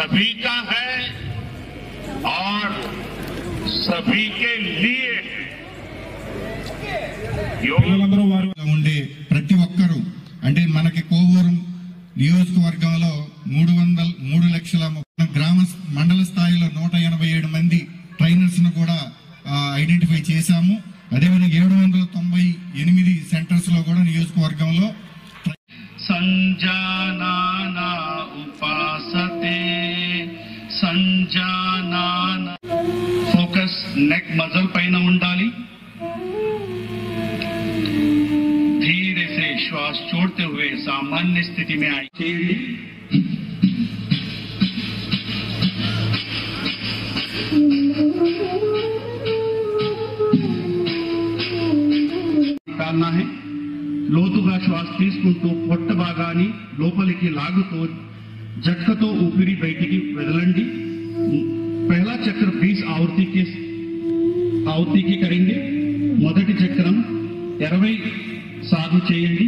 सभी का है और सभी के लिए ఉండే ప్రతి ఒక్కరూ అంటే మనకి కోవూరు నియోజకవర్గంలో 3 లక్షల గ్రామ మండల స్థాయిలో 187 మంది ట్రైనర్స్ ను కూడా ఐడెంటిఫై చేశాము. అదేవిధంగా 798 సెంటర్స్ లో కూడా నియోజకవర్గంలో సంజానానా ఉపాసతే సంజానానా ఫోకస్ నెక్ మజిల్ పైన ఉండాలి. धीरे से श्वास छोड़ते हुए सामान्य स्थिति में आई చేయండి. నికాల్నా है. లోతుగా శ్వాస తీసుకుంటూ పొట్ట భాగాన్ని లోపలికి లాగుతూ జట్కతో ఊపిరి బయటికి వదలండి. पहला चक्र 20 आवर्ती की करेंगे. మొదటి చక్రం 20 సార్లు చేయండి.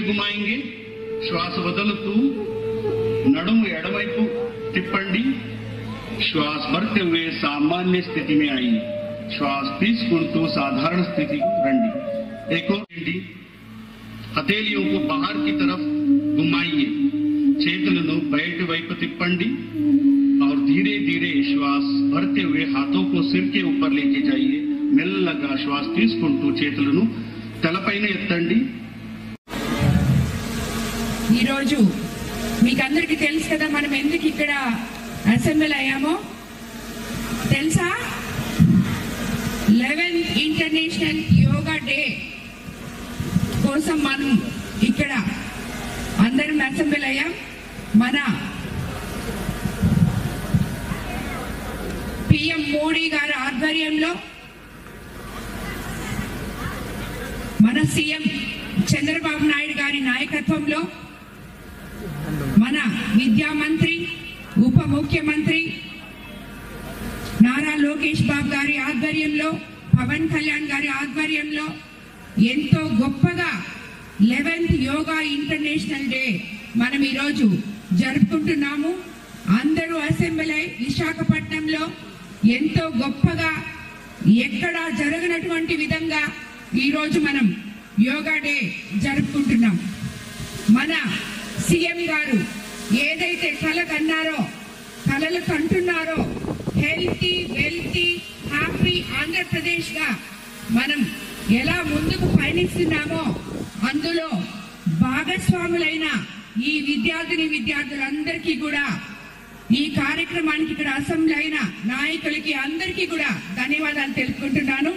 घुमाएंगे. श्वास వదులుతూ నడుము ఎడవైపు తిప్పండి. श्वास भरते हुए सामान्य स्थिति में आइए. श्वास తీసుకుంటూ సాధారణ స్థితికి రండి. एक और हथेलियों को बाहर की तरफ घुमाइए. చేతులను బయటి వైపు తిప్పండి और धीरे धीरे श्वास भरते हुए हाथों को सिर के ऊपर लेके जाइए. మెల్లగా శ్వాస తీసుకుంటూ చేతులను తలపైన ఎత్తండి. ఈ రోజు మీకు అందరికీ తెలుసు కదా మనం ఎందుకు ఇక్కడ అసెంబ్లీ అయ్యామో తెలుసా? 11th ఇంటర్నేషనల్ యోగా డే కోసం మనం ఇక్కడ అందరం అసెంబ్లీ అయ్యాం. మన పిఎం మోడీ గారి ఆధ్వర్యంలో మన సీఎం చంద్రబాబు నాయుడు గారి నాయకత్వంలో మన విద్యా మంత్రి ఉప ముఖ్యమంత్రి నారా లోకేష్ బాబు గారి ఆధ్వర్యంలో పవన్ కళ్యాణ్ గారి ఆధ్వర్యంలో ఎంతో గొప్పగా 11th యోగా ఇంటర్నేషనల్ డే మనం ఈరోజు జరుపుకుంటున్నాము. అందరూ అసెంబ్లీ విశాఖపట్నంలో ఎంతో గొప్పగా ఎక్కడా జరగనటువంటి విధంగా ఈరోజు మనం యోగా డే జరుపుకుంటున్నాం. మన సీఎం గారు ఏదైతే కలలు కంటున్నారో హెల్తీ వెల్తీ హ్యాపీ ఆంధ్రప్రదేశ్ గా మనం ఎలా ముందుకు పయనిస్తున్నామో అందులో భాగస్వాములైన ఈ విద్యార్థులందరికీ కూడా ఈ కార్యక్రమానికి ఇక్కడ అసెంబ్లీ అయిన నాయకులకి అందరికీ కూడా ధన్యవాదాలు తెలుపుకుంటున్నాను.